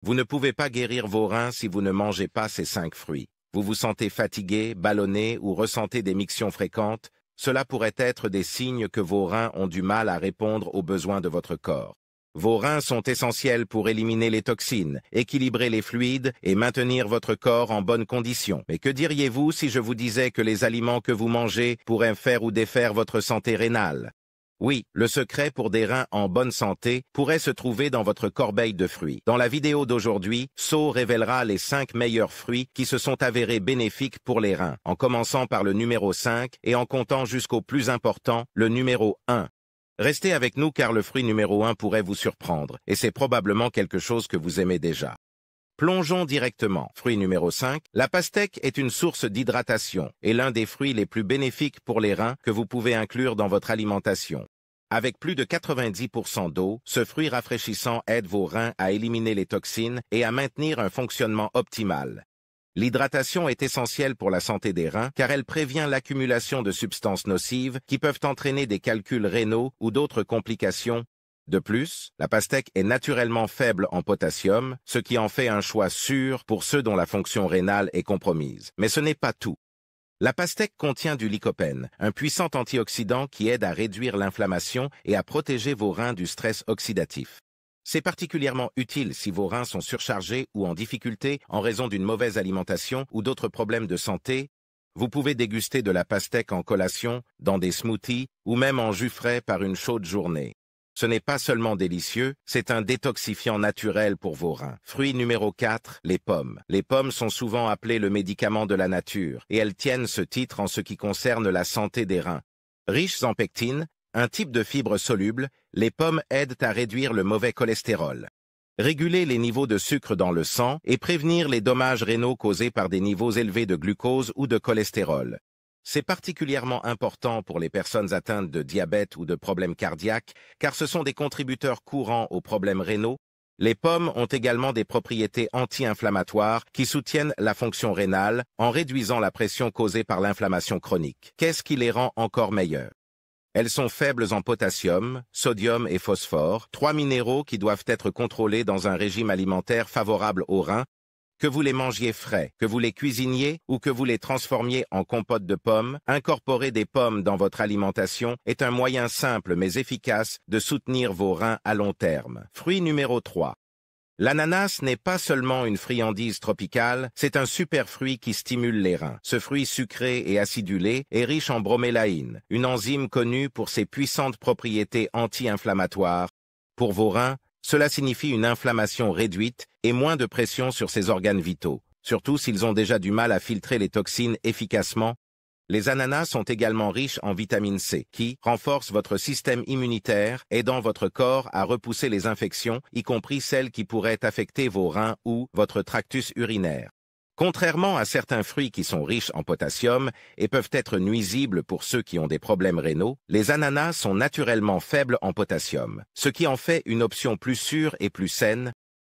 Vous ne pouvez pas guérir vos reins si vous ne mangez pas ces 5 fruits. Vous vous sentez fatigué, ballonné ou ressentez des mictions fréquentes, cela pourrait être des signes que vos reins ont du mal à répondre aux besoins de votre corps. Vos reins sont essentiels pour éliminer les toxines, équilibrer les fluides et maintenir votre corps en bonne condition. Mais que diriez-vous si je vous disais que les aliments que vous mangez pourraient faire ou défaire votre santé rénale? Oui, le secret pour des reins en bonne santé pourrait se trouver dans votre corbeille de fruits. Dans la vidéo d'aujourd'hui, So révélera les 5 meilleurs fruits qui se sont avérés bénéfiques pour les reins, en commençant par le numéro 5 et en comptant jusqu'au plus important, le numéro 1. Restez avec nous car le fruit numéro 1 pourrait vous surprendre, et c'est probablement quelque chose que vous aimez déjà. Plongeons directement. Fruit numéro 5. La pastèque est une source d'hydratation et l'un des fruits les plus bénéfiques pour les reins que vous pouvez inclure dans votre alimentation. Avec plus de 90% d'eau, ce fruit rafraîchissant aide vos reins à éliminer les toxines et à maintenir un fonctionnement optimal. L'hydratation est essentielle pour la santé des reins car elle prévient l'accumulation de substances nocives qui peuvent entraîner des calculs rénaux ou d'autres complications. De plus, la pastèque est naturellement faible en potassium, ce qui en fait un choix sûr pour ceux dont la fonction rénale est compromise. Mais ce n'est pas tout. La pastèque contient du lycopène, un puissant antioxydant qui aide à réduire l'inflammation et à protéger vos reins du stress oxydatif. C'est particulièrement utile si vos reins sont surchargés ou en difficulté en raison d'une mauvaise alimentation ou d'autres problèmes de santé. Vous pouvez déguster de la pastèque en collation, dans des smoothies ou même en jus frais par une chaude journée. Ce n'est pas seulement délicieux, c'est un détoxifiant naturel pour vos reins. Fruit numéro 4, les pommes. Les pommes sont souvent appelées le médicament de la nature, et elles tiennent ce titre en ce qui concerne la santé des reins. Riches en pectine, un type de fibre soluble, les pommes aident à réduire le mauvais cholestérol, réguler les niveaux de sucre dans le sang et prévenir les dommages rénaux causés par des niveaux élevés de glucose ou de cholestérol. C'est particulièrement important pour les personnes atteintes de diabète ou de problèmes cardiaques, car ce sont des contributeurs courants aux problèmes rénaux. Les pommes ont également des propriétés anti-inflammatoires qui soutiennent la fonction rénale en réduisant la pression causée par l'inflammation chronique. Qu'est-ce qui les rend encore meilleures? Elles sont faibles en potassium, sodium et phosphore, 3 minéraux qui doivent être contrôlés dans un régime alimentaire favorable aux reins. Que vous les mangiez frais, que vous les cuisiniez ou que vous les transformiez en compote de pommes, incorporer des pommes dans votre alimentation est un moyen simple mais efficace de soutenir vos reins à long terme. Fruit numéro 3. L'ananas n'est pas seulement une friandise tropicale, c'est un super fruit qui stimule les reins. Ce fruit sucré et acidulé est riche en bromélaïne, une enzyme connue pour ses puissantes propriétés anti-inflammatoires. Pour vos reins, cela signifie une inflammation réduite et moins de pression sur ces organes vitaux, surtout s'ils ont déjà du mal à filtrer les toxines efficacement. Les ananas sont également riches en vitamine C, qui renforce votre système immunitaire, aidant votre corps à repousser les infections, y compris celles qui pourraient affecter vos reins ou votre tractus urinaire. Contrairement à certains fruits qui sont riches en potassium et peuvent être nuisibles pour ceux qui ont des problèmes rénaux, les ananas sont naturellement faibles en potassium, ce qui en fait une option plus sûre et plus saine.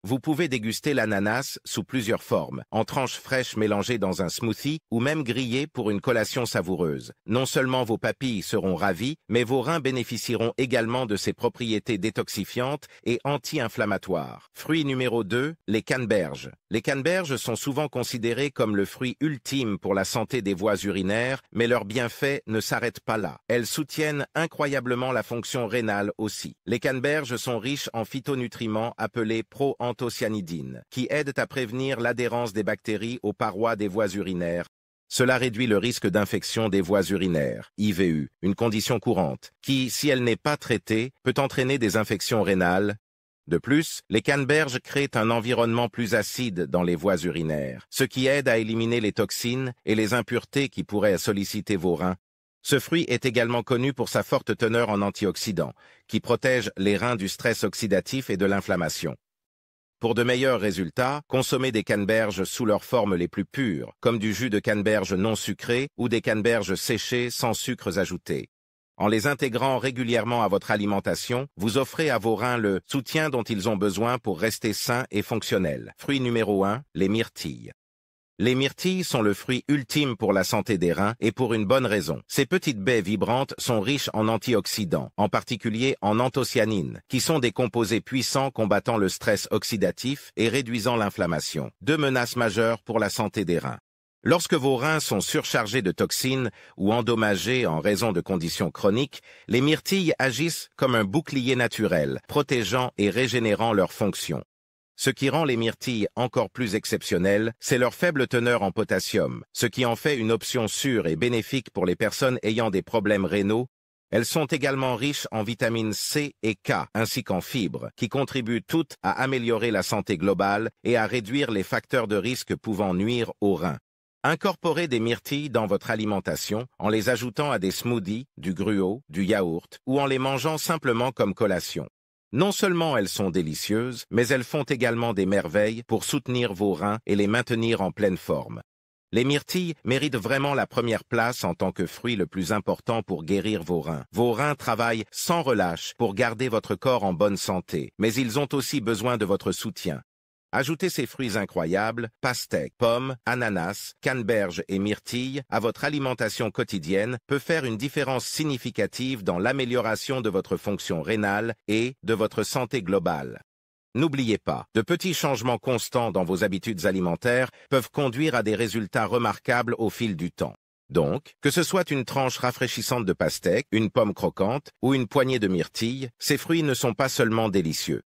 Vous pouvez déguster l'ananas sous plusieurs formes, en tranches fraîches mélangées dans un smoothie ou même grillées pour une collation savoureuse. Non seulement vos papilles seront ravies, mais vos reins bénéficieront également de ses propriétés détoxifiantes et anti-inflammatoires. Fruit numéro 2, les canneberges. Les canneberges sont souvent considérés comme le fruit ultime pour la santé des voies urinaires, mais leurs bienfaits ne s'arrêtent pas là. Elles soutiennent incroyablement la fonction rénale aussi. Les canneberges sont riches en phytonutriments appelés proanthocyanidines, qui aident à prévenir l'adhérence des bactéries aux parois des voies urinaires. Cela réduit le risque d'infection des voies urinaires, IVU, une condition courante, qui, si elle n'est pas traitée, peut entraîner des infections rénales. De plus, les canneberges créent un environnement plus acide dans les voies urinaires, ce qui aide à éliminer les toxines et les impuretés qui pourraient solliciter vos reins. Ce fruit est également connu pour sa forte teneur en antioxydants, qui protègent les reins du stress oxydatif et de l'inflammation. Pour de meilleurs résultats, consommez des canneberges sous leurs formes les plus pures, comme du jus de canneberge non sucré ou des canneberges séchées sans sucres ajoutés. En les intégrant régulièrement à votre alimentation, vous offrez à vos reins le soutien dont ils ont besoin pour rester sains et fonctionnels. Fruit numéro 1, les myrtilles. Les myrtilles sont le fruit ultime pour la santé des reins et pour une bonne raison. Ces petites baies vibrantes sont riches en antioxydants, en particulier en anthocyanines, qui sont des composés puissants combattant le stress oxydatif et réduisant l'inflammation. Deux menaces majeures pour la santé des reins. Lorsque vos reins sont surchargés de toxines ou endommagés en raison de conditions chroniques, les myrtilles agissent comme un bouclier naturel, protégeant et régénérant leurs fonctions. Ce qui rend les myrtilles encore plus exceptionnelles, c'est leur faible teneur en potassium, ce qui en fait une option sûre et bénéfique pour les personnes ayant des problèmes rénaux. Elles sont également riches en vitamines C et K, ainsi qu'en fibres, qui contribuent toutes à améliorer la santé globale et à réduire les facteurs de risque pouvant nuire aux reins. Incorporez des myrtilles dans votre alimentation en les ajoutant à des smoothies, du gruau, du yaourt ou en les mangeant simplement comme collation. Non seulement elles sont délicieuses, mais elles font également des merveilles pour soutenir vos reins et les maintenir en pleine forme. Les myrtilles méritent vraiment la première place en tant que fruit le plus important pour guérir vos reins. Vos reins travaillent sans relâche pour garder votre corps en bonne santé, mais ils ont aussi besoin de votre soutien. Ajoutez ces fruits incroyables, pastèques, pommes, ananas, canneberges et myrtilles à votre alimentation quotidienne peut faire une différence significative dans l'amélioration de votre fonction rénale et de votre santé globale. N'oubliez pas, de petits changements constants dans vos habitudes alimentaires peuvent conduire à des résultats remarquables au fil du temps. Donc, que ce soit une tranche rafraîchissante de pastèque, une pomme croquante ou une poignée de myrtilles, ces fruits ne sont pas seulement délicieux.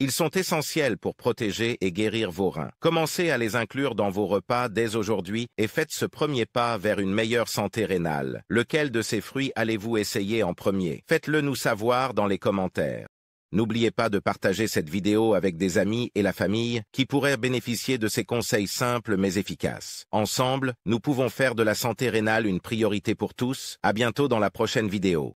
Ils sont essentiels pour protéger et guérir vos reins. Commencez à les inclure dans vos repas dès aujourd'hui et faites ce premier pas vers une meilleure santé rénale. Lequel de ces fruits allez-vous essayer en premier? Faites-le nous savoir dans les commentaires. N'oubliez pas de partager cette vidéo avec des amis et la famille qui pourraient bénéficier de ces conseils simples mais efficaces. Ensemble, nous pouvons faire de la santé rénale une priorité pour tous. À bientôt dans la prochaine vidéo.